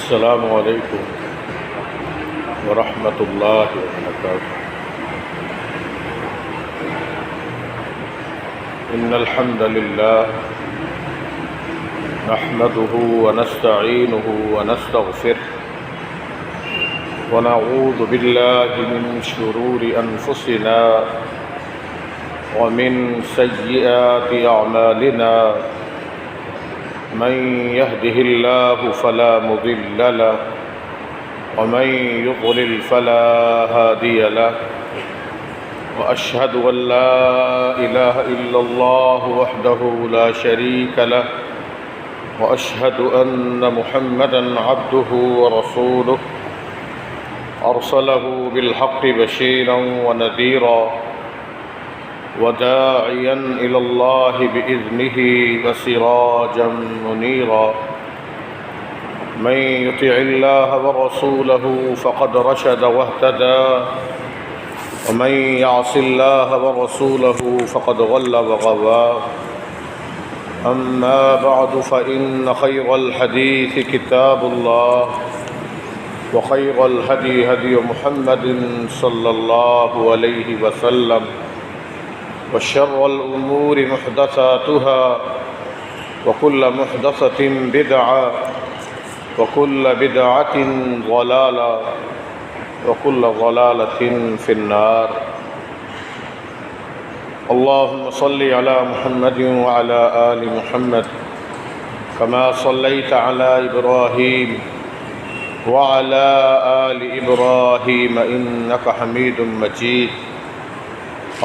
السلام علیکم ورحمۃ اللہ وبرکاتہ۔ ان الحمد للہ نحمده ونستعینه ونستغفره ونعوذ باللہ من شرور انفسنا ومن سیئات اعمالنا، من يهده الله فلا مضل له ومن يضلل فلا هادي له، وأشهد أن لا إله إلا الله وحده لا شريك له، وأشهد أن محمدا عبده ورسوله أرسله بالحق بشيرا ونذيرا وداعيا إلى الله بإذنه وسراجا منيرا، من يطع الله ورسوله فقد رشد واهتدى، ومن يعص الله ورسوله فقد ضل وغوى. أما بعد فإن خير الحديث كتاب الله، وخير الهدي هدي محمد صلى الله عليه وسلم، وشر الأمور محدثاتها، وكل محدثة بدعة، وكل بدعة ضلالة، وكل ضلالة في النار. اللهم صل على محمد وعلى آل محمد كما صليت على إبراهيم وعلى آل إبراهيم إنك حميد مجيد.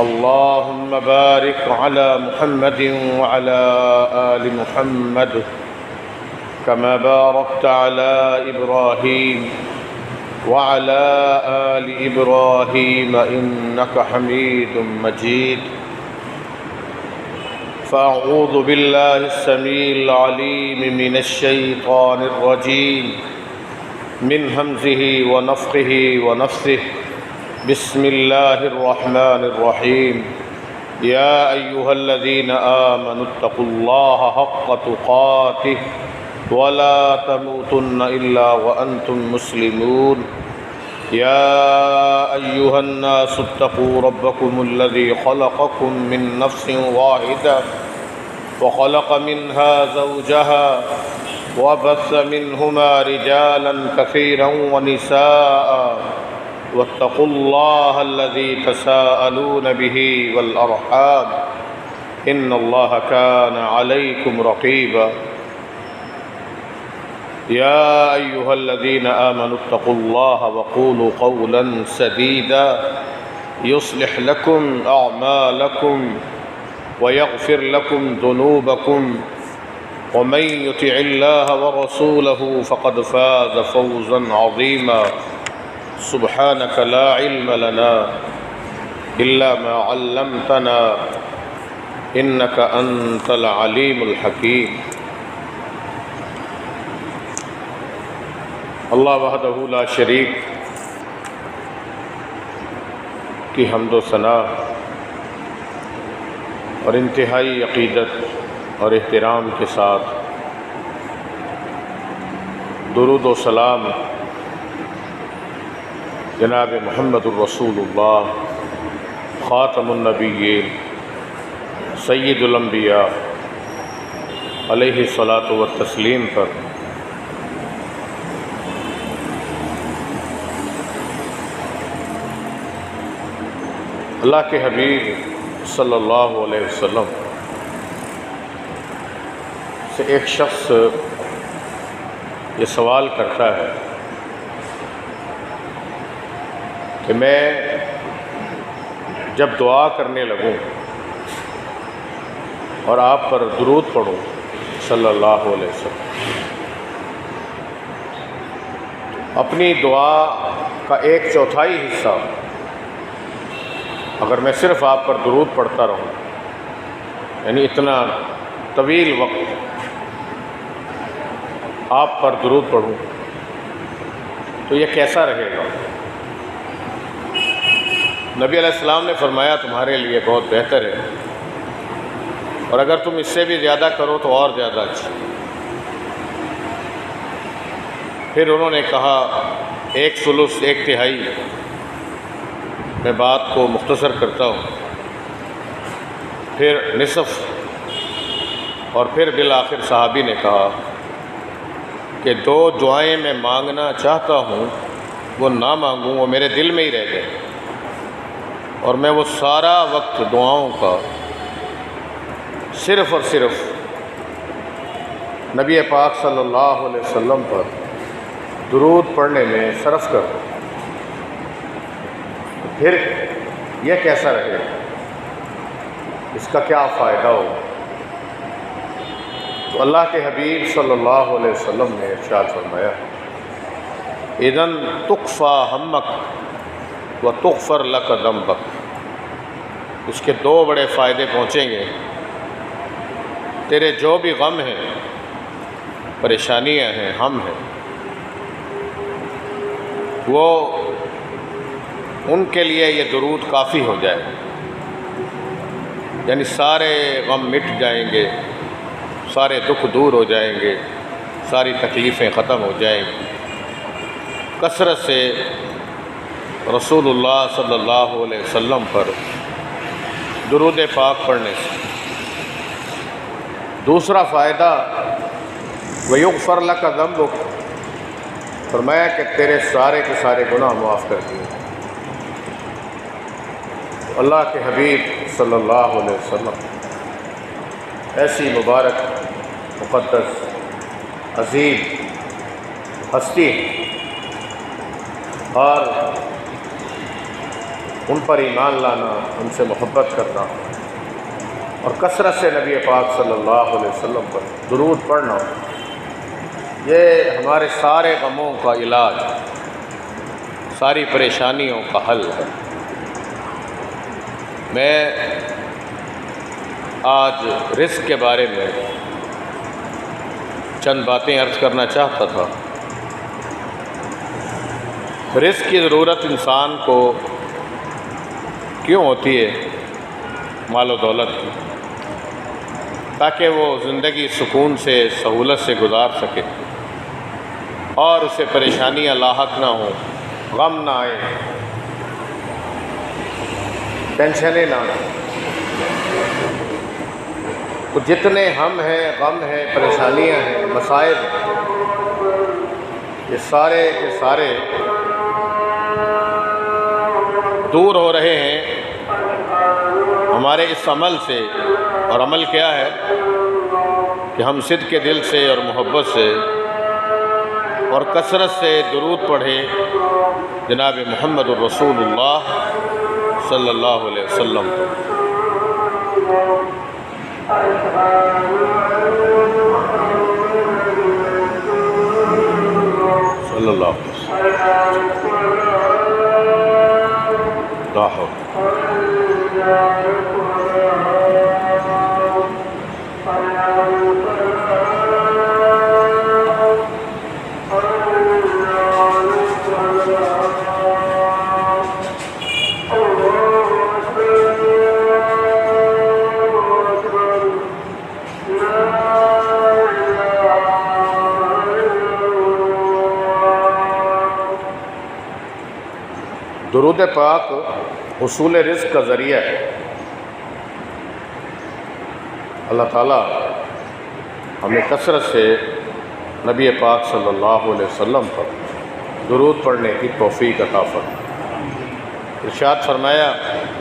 اللهم بارك على محمد وعلى آل محمد كما باركت على إبراهيم وعلى آل إبراهيم إنك حميد مجيد. فأعوذ بالله السميع العليم من الشيطان الرجيم من همزه ونفخه ونفثه. بسم الله الرحمن الرحيم. يا أيها الذين آمنوا اتقوا الله حق تقاته ولا تموتن إلا وأنتم مسلمون. يا أيها الناس اتقوا ربكم الذي خلقكم من نفس واحدة وخلق منها زوجها وبث منهما رجالا كثيرا ونساء، واتقوا الله الذي تساءلون به والأرحام إن الله كان عليكم رقيبا. يا أيها الذين آمنوا اتقوا الله وقولوا قولا سديدا يصلح لكم أعمالكم ويغفر لكم ذنوبكم، ومن يطع الله ورسوله فقد فاز فوزا عظيما. سبحانك لا علم لنا إلا ما علمتنا إنك أنت العليم الحكيم. اللہ وحدہ لا شریک کی حمد و ثنا اور انتہائی عقیدت اور احترام کے ساتھ درود و سلام جناب محمد الرسول اللہ خاتم النبیین سید الانبیاء علیہ الصلاۃ والتسلیم پر اللہ کے حبیب صلی اللہ علیہ وسلم سے ایک شخص یہ سوال کرتا ہے کہ میں جب دعا کرنے لگوں اور آپ پر درود پڑھوں صلی اللہ علیہ وسلم، اپنی دعا کا 1/4 حصہ اگر میں صرف آپ پر درود پڑھتا رہوں، یعنی اتنا طویل وقت آپ پر درود پڑھوں، تو یہ کیسا رہے گا؟ نبی علیہ السلام نے فرمایا تمہارے لیے بہت بہتر ہے، اور اگر تم اس سے بھی زیادہ کرو تو اور زیادہ اچھا. پھر انہوں نے کہا 1/3 1/3 میں بات کو مختصر کرتا ہوں، پھر نصف، اور پھر بالآخر صحابی نے کہا کہ 2 دعائیں میں مانگنا چاہتا ہوں وہ نہ مانگوں، وہ میرے دل میں ہی رہ گئے، اور میں وہ سارا وقت دعاؤں کا صرف اور صرف نبی پاک صلی اللہ علیہ وسلم پر درود پڑھنے میں صرف کروں، پھر یہ کیسا رہے، اس کا کیا فائدہ ہو؟ تو اللہ کے حبیب صلی اللہ علیہ وسلم نے ارشاد فرمایا اذن تکفی ہمک و تغفر لک ذنبک، اس کے 2 بڑے فائدے پہنچیں گے، تیرے جو بھی غم ہیں، پریشانیاں ہیں، ہم ہیں، وہ ان کے لیے یہ درود کافی ہو جائے، یعنی سارے غم مٹ جائیں گے، سارے دکھ دور ہو جائیں گے، ساری تکلیفیں ختم ہو جائیں گی کثرت سے رسول اللہ صلی اللہ علیہ وسلم پر درود پاک پڑھنے سے۔ دوسرا فائدہ وَيُغْفَرْ لَكَ ذَنبُكَ، فرمایا کہ تیرے سارے کے سارے گناہ معاف کر دیے۔ اللہ کے حبیب صلی اللہ علیہ وسلم ایسی مبارک مقدس عظیم ہستی، اور ان پر ایمان لانا، ان سے محبت کرنا، اور کثرت سے نبی پاک صلی اللہ علیہ وسلم پر درود پڑھنا، یہ ہمارے سارے غموں کا علاج، ساری پریشانیوں کا حل ہے۔ میں آج رزق کے بارے میں چند باتیں عرض کرنا چاہتا تھا۔ رزق کی ضرورت انسان کو کیوں ہوتی ہے؟ مال و دولت کی، تاکہ وہ زندگی سکون سے، سہولت سے گزار سکے، اور اسے پریشانیاں لاحق نہ ہوں، غم نہ آئے، ٹینشنیں نہ آئیں۔ تو جتنے ہم ہیں، غم ہیں، پریشانیاں ہیں، مصائب ہیں، یہ سارے کے سارے دور ہو رہے ہیں ہمارے اس عمل سے۔ اور عمل کیا ہے کہ ہم صدق کے دل سے اور محبت سے اور کثرت سے درود پڑھیں جناب محمد الرسول اللہ صلی اللہ علیہ وسلم پر۔ صلی اللہ علیہ وسلم۔ لا حول۔ درود پاک حصول رزق کا ذریعہ ہے۔ اللہ تعالیٰ ہمیں کثرت سے نبی پاک صلی اللہ علیہ وسلم پر درود پڑھنے کی توفیق عطا فرمائے۔ ارشاد فرمایا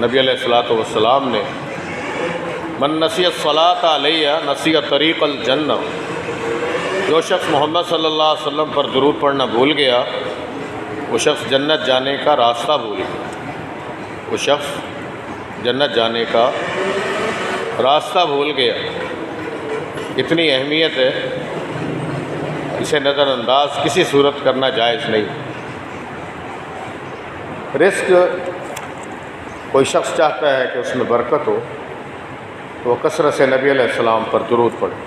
نبی علیہ الصلوۃ والسلام نے، من نسی الصلاۃ علیہ نسی طریق الجنہ، جو شخص محمد صلی اللہ علیہ وسلم پر درود پڑھنا بھول گیا، وہ شخص جنت جانے کا راستہ بھول گیا، وہ شخص جنت جانے کا راستہ بھول گیا۔ اتنی اہمیت ہے، اسے نظر انداز کسی صورت کرنا جائز نہیں۔ رزق کوئی شخص چاہتا ہے کہ اس میں برکت ہو تو وہ کثرت سے نبی علیہ السلام پر درود پڑھے۔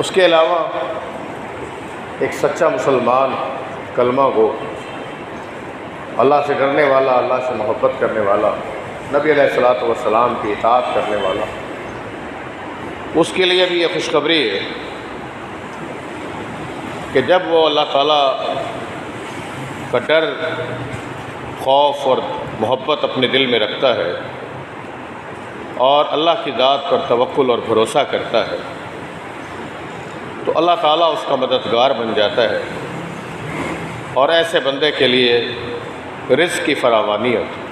اس کے علاوہ ایک سچا مسلمان، کلمہ گو، اللہ سے ڈرنے والا، اللہ سے محبت کرنے والا، نبی علیہ الصلوۃ والسلام کی اطاعت کرنے والا، اس کے لیے بھی یہ خوشخبری ہے کہ جب وہ اللہ تعالیٰ کا ڈر، خوف اور محبت اپنے دل میں رکھتا ہے اور اللہ کی ذات پر توکل اور بھروسہ کرتا ہے تو اللہ تعالیٰ اس کا مددگار بن جاتا ہے اور ایسے بندے کے لیے رزق کی فراوانی ہوتی ہے۔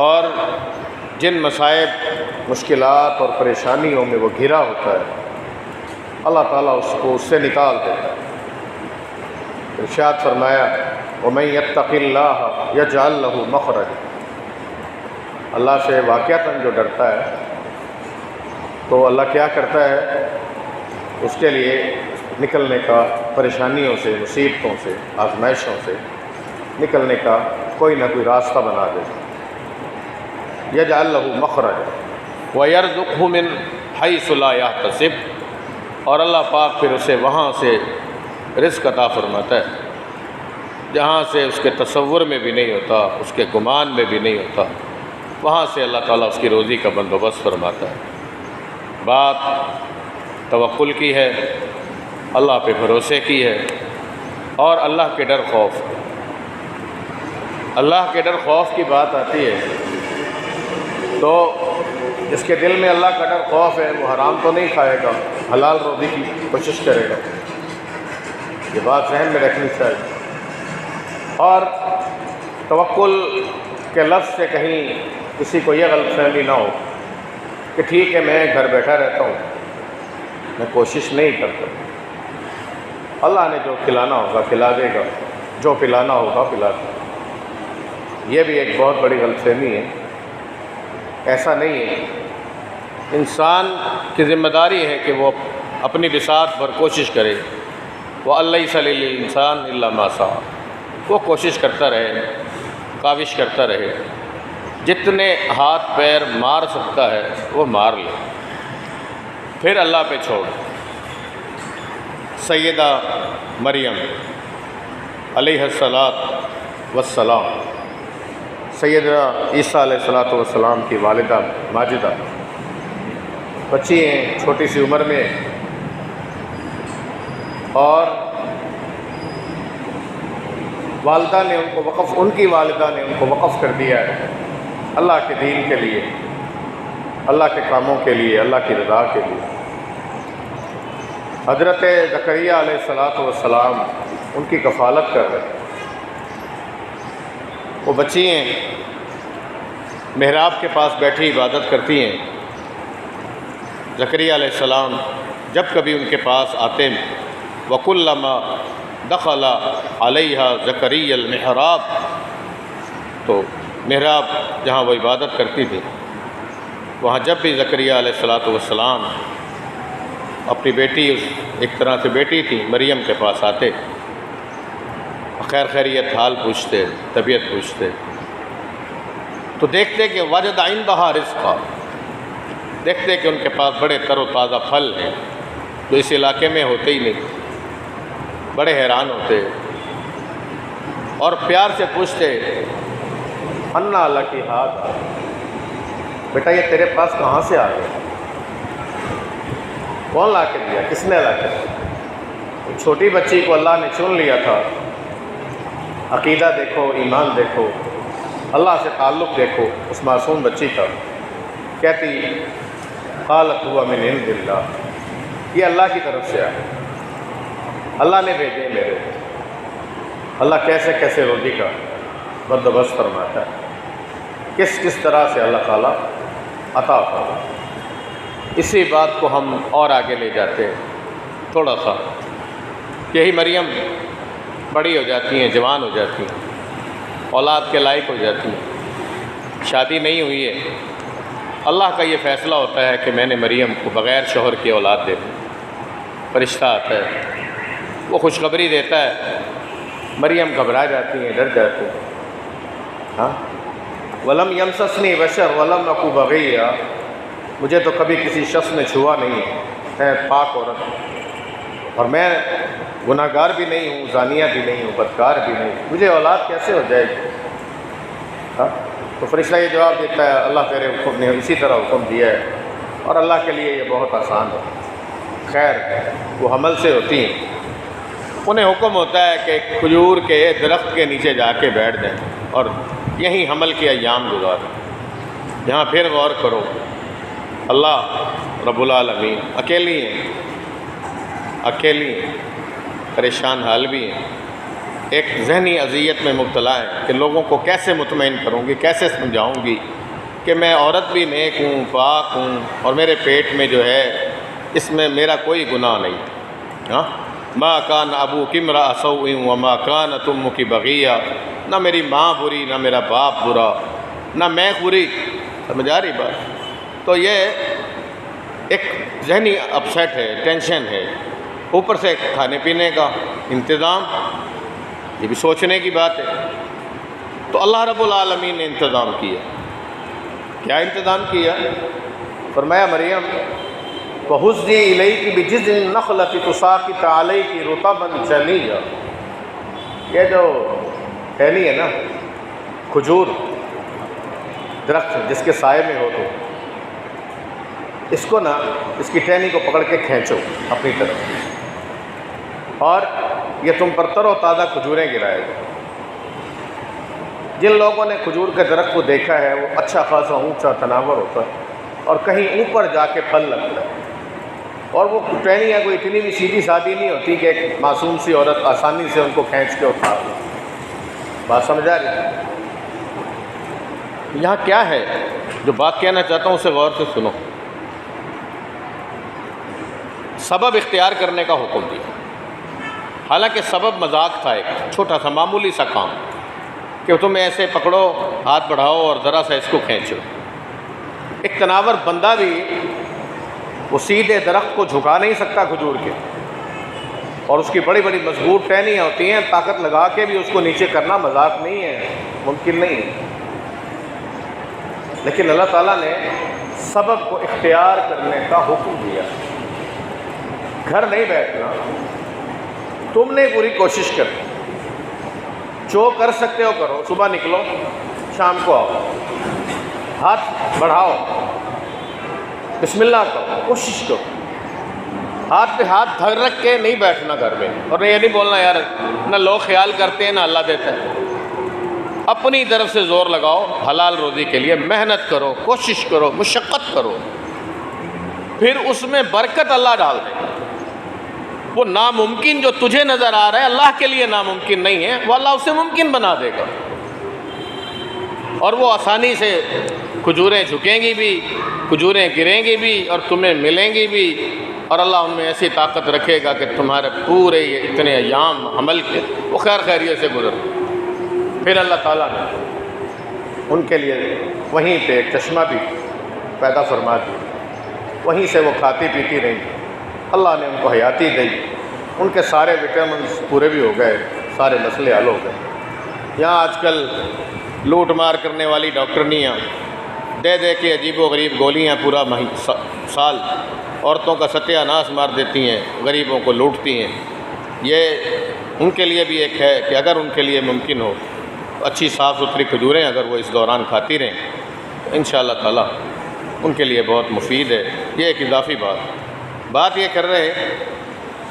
اور جن مصائب، مشکلات اور پریشانیوں میں وہ گھرا ہوتا ہے اللہ تعالیٰ اس کو اس سے نکال دیتا ہے۔ ارشاد فرمایا وَمَن يَتَّقِ اللَّهَ يَجْعَل لَّهُ مَخْرَجًا، اللہ سے واقعتاً جو ڈرتا ہے تو اللہ کیا کرتا ہے، اس کے لیے نکلنے کا، پریشانیوں سے، مصیبتوں سے، آزمائشوں سے نکلنے کا کوئی نہ کوئی راستہ بنا دیتا ہے۔ یجعل لہ مخرج ویرزقہ من حیث لا یحتسب، اور اللہ پاک پھر اسے وہاں سے رزق عطا فرماتا ہے جہاں سے اس کے تصور میں بھی نہیں ہوتا، اس کے گمان میں بھی نہیں ہوتا، وہاں سے اللہ تعالیٰ اس کی روزی کا بندوبست فرماتا ہے۔ بات توکل کی ہے، اللہ پہ بھروسے کی ہے اور اللہ کے ڈر خوف۔ اللہ کے ڈر خوف کی بات آتی ہے تو جس کے دل میں اللہ کا ڈر خوف ہے وہ حرام تو نہیں کھائے گا، حلال روزی کی کوشش کرے گا، یہ بات ذہن میں رکھنی چاہیے۔ اور توکل کے لفظ سے کہیں کسی کو یہ غلط فہمی نہ ہو کہ ٹھیک ہے میں گھر بیٹھا رہتا ہوں، میں کوشش نہیں کرتا، اللہ نے جو کھلانا ہوگا کھلا دے گا، جو پلانا ہوگا پلا دے گا۔ یہ بھی ایک بہت بڑی غلط فہمی ہے، ایسا نہیں ہے۔ انسان کی ذمہ داری ہے کہ وہ اپنی بساط پر کوشش کرے، وَأَلَّيْسَ لِلْإِنسَانِ إِلَّا مَا سَعَىٰ، وہ کوشش کرتا رہے، کاوش کرتا رہے، جتنے ہاتھ پیر مار سکتا ہے وہ مار لے، پھر اللہ پہ چھوڑ۔ سیدہ مریم علیہ السلام، سیدنا عیسیٰ علیہ السلام کی والدہ ماجدہ، بچی ہیں چھوٹی سی عمر میں، اور والدہ نے ان کی والدہ نے ان کو وقف کر دیا ہے اللہ کے دین کے لیے، اللہ کے کاموں کے لیے، اللہ کی رضا کے لیے۔ حضرت زکریا علیہ السلام ان کی کفالت کر رہے ہیں۔ وہ بچی ہیں، محراب کے پاس بیٹھی عبادت کرتی ہیں۔ زکریا علیہ السلام جب کبھی ان کے پاس آتے وَكُلَّمَا دَخَلَ عَلَيْهَا زَكَرِيَّا الْمِحْرَابَ، تو محراب جہاں وہ عبادت کرتی تھی وہاں جب بھی زکریا علیہ السلام اپنی بیٹی، ایک طرح سے بیٹی تھی مریم کے پاس آتے، خیر خیریت حال پوچھتے، طبیعت پوچھتے، تو دیکھتے کہ وجد عندہا رزقا، دیکھتے کہ ان کے پاس بڑے تر و تازہ پھل ہیں جو اس علاقے میں ہوتے ہی نہیں، بڑے حیران ہوتے اور پیار سے پوچھتے انا اللہ کی ہاتھ، بیٹا یہ تیرے پاس کہاں سے آ گیا، کون لا کے دیا، کس نے لا کے دیا؟ چھوٹی بچی کو اللہ نے چن لیا تھا، عقیدہ دیکھو، ایمان دیکھو، اللہ سے تعلق دیکھو اس معصوم بچی کا، کہتی قالت ہوا من عند اللہ، یہ اللہ کی طرف سے آئے، اللہ نے بھیجے میرے، اللہ کیسے کیسے روزی کا بندوبست فرماتا ہے، کس کس طرح سے اللہ تعالیٰ عطا فرماتا ہے۔ اسی بات کو ہم اور آگے لے جاتے ہیں تھوڑا سا، یہی مریم بڑی ہو جاتی ہیں، جوان ہو جاتی ہیں، اولاد کے لائق ہو جاتی ہیں، شادی نہیں ہوئی ہے، اللہ کا یہ فیصلہ ہوتا ہے کہ میں نے مریم کو بغیر شوہر کی اولاد دے دی، فرشتہ آتا ہے، وہ خوشخبری دیتا ہے، مریم گھبرا جاتی ہیں، ڈر جاتی ہیں، ہاں وَلَمْ يَمْسَسْنِي بَشَرٌ وَلَمْ أَكُ بَغِيًّا، مجھے تو کبھی کسی شخص نے چھوا نہیں، میں پاک عورت ہوں اور میں گناہ گار بھی نہیں ہوں، زانیہ بھی نہیں ہوں، بدکار بھی نہیں، مجھے اولاد کیسے ہو جائے گی؟ ہاں تو فرشتہ یہ جواب دیتا ہے اللہ تیرے حکم نے اسی طرح حکم دیا ہے، اور اللہ کے لیے یہ بہت آسان ہے۔ خیر وہ حمل سے ہوتی ہیں، انہیں حکم ہوتا ہے کہ کھجور کے درخت کے نیچے جا کے بیٹھ جائیں اور یہیں حمل کے ایام گزاریں۔ یہاں پھر غور کرو، اللہ رب العالمین اکیلی ہیں، اکیلی ہیں، پریشان حال بھی ہیں، ایک ذہنی اذیت میں مبتلا ہے کہ لوگوں کو کیسے مطمئن کروں گی، کیسے سمجھاؤں گی کہ میں عورت بھی نیک ہوں، پاک ہوں، اور میرے پیٹ میں جو ہے اس میں میرا کوئی گناہ نہیں۔ ہاں، ما کان ابوک امرأ سوء وما کانت امک بغیہ، نہ میری ماں بری، نہ میرا باپ برا، نہ میں بری۔ سمجھ آ رہی بات؟ تو یہ ایک ذہنی اپسیٹ ہے، ٹینشن ہے، اوپر سے کھانے پینے کا انتظام، یہ بھی سوچنے کی بات ہے۔ تو اللہ رب العالمین نے انتظام کیا۔ کیا انتظام کیا؟ فرمایا مریم وَهُزِّي إِلَيْكِ بِجِذْعِ النَّخْلَةِ تُسَاقِطْ عَلَيْكِ رُطَبًا جَنِيًّا، یہ جو ٹہنی ہے نا، کھجور درخت جس کے سائے میں ہو، تو اس کو نا، اس کی ٹہنی کو پکڑ کے کھینچو اپنی طرف، اور یہ تم پر تر و تازہ کھجوریں گرائے گا۔ جن لوگوں نے کھجور کے درخت کو دیکھا ہے وہ اچھا خاصا اونچا تناور ہوتا ہے اور کہیں اوپر جا کے پھل لگتا ہے، اور وہ ٹہنیاں کوئی اتنی بھی سیدھی سادھی نہیں ہوتی کہ ایک معصوم سی عورت آسانی سے ان کو کھینچ کے اٹھا لے۔ بات سمجھ آ رہی ہے؟ یہاں کیا ہے جو بات کہنا چاہتا ہوں اسے غور سے سنو۔ سبب اختیار کرنے کا حکم دیا، حالانکہ سبب مذاق تھا، ایک چھوٹا سا معمولی سا کام کہ تم ایسے پکڑو، ہاتھ بڑھاؤ اور ذرا سا اس کو کھینچو۔ ایک تناور بندہ بھی وہ سیدھے درخت کو جھکا نہیں سکتا کھجور کے، اور اس کی بڑی بڑی مضبوط ٹہنیاں ہوتی ہیں، طاقت لگا کے بھی اس کو نیچے کرنا مذاق نہیں ہے، ممکن نہیں ہے۔ لیکن اللہ تعالیٰ نے سبب کو اختیار کرنے کا حکم دیا۔ گھر نہیں بیٹھنا، تم نے پوری کوشش کرنی، جو کر سکتے ہو کرو، صبح نکلو، شام کو آؤ، ہاتھ بڑھاؤ، بسم اللہ کرو، کوشش کرو، ہاتھ پہ ہاتھ دھر رکھ کے نہیں بیٹھنا گھر میں، اور یہ نہیں بولنا یار نہ لوگ خیال کرتے ہیں نہ اللہ دیتا ہے۔ اپنی طرف سے زور لگاؤ، حلال روزی کے لیے محنت کرو، کوشش کرو، مشقت کرو، پھر اس میں برکت اللہ ڈال دے گا۔ وہ ناممکن جو تجھے نظر آ رہا ہے اللہ کے لیے ناممکن نہیں ہے، وہ اللہ اسے ممکن بنا دے گا، اور وہ آسانی سے کھجوریں جھکیں گی بھی، کھجوریں گریں گی بھی، اور تمہیں ملیں گی بھی، اور اللہ ان میں ایسی طاقت رکھے گا کہ تمہارے پورے یہ اتنے ایام حمل کے وہ خیر خیریت سے گزر۔ پھر اللہ تعالیٰ نے ان کے لیے وہیں پہ ایک چشمہ بھی پیدا فرما دیا، وہیں سے وہ کھاتی پیتی رہیں، اللہ نے ان کو حیاتی دی، ان کے سارے وٹامنس پورے بھی ہو گئے، سارے مسئلے حل ہو گئے۔ یہاں آج کل لوٹ مار کرنے والی ڈاکٹرنیاں دے دے کے عجیب و غریب گولیاں پورا سال عورتوں کا ستیہ ناش مار دیتی ہیں، غریبوں کو لوٹتی ہیں۔ یہ ان کے لیے بھی ایک ہے کہ اگر ان کے لیے ممکن ہو اچھی صاف ستھری کھجوریں اگر وہ اس دوران کھاتی رہیں تو انشاءاللہ تعالیٰ ان کے لیے بہت مفید ہے۔ یہ ایک اضافی بات یہ کر رہے ہیں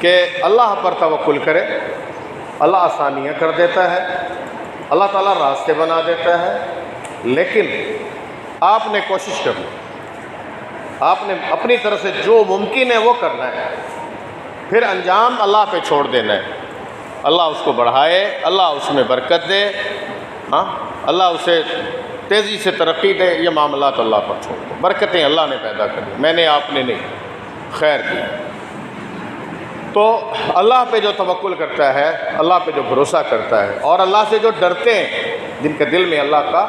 کہ اللہ پر توکل کرے، اللہ آسانیاں کر دیتا ہے، اللہ تعالیٰ راستے بنا دیتا ہے، لیکن آپ نے کوشش کرنی، آپ نے اپنی طرف سے جو ممکن ہے وہ کرنا ہے، پھر انجام اللہ پہ چھوڑ دینا ہے۔ اللہ اس کو بڑھائے، اللہ اس میں برکت دے، ہاں اللہ اسے تیزی سے ترقی دے، یہ معاملات اللہ پر چھوڑ دے۔ برکتیں اللہ نے پیدا کر دی، میں نے آپ نے نہیں، خیر دی۔ تو اللہ پہ جو توکل کرتا ہے، اللہ پہ جو بھروسہ کرتا ہے، اور اللہ سے جو ڈرتے ہیں، جن کے دل میں اللہ کا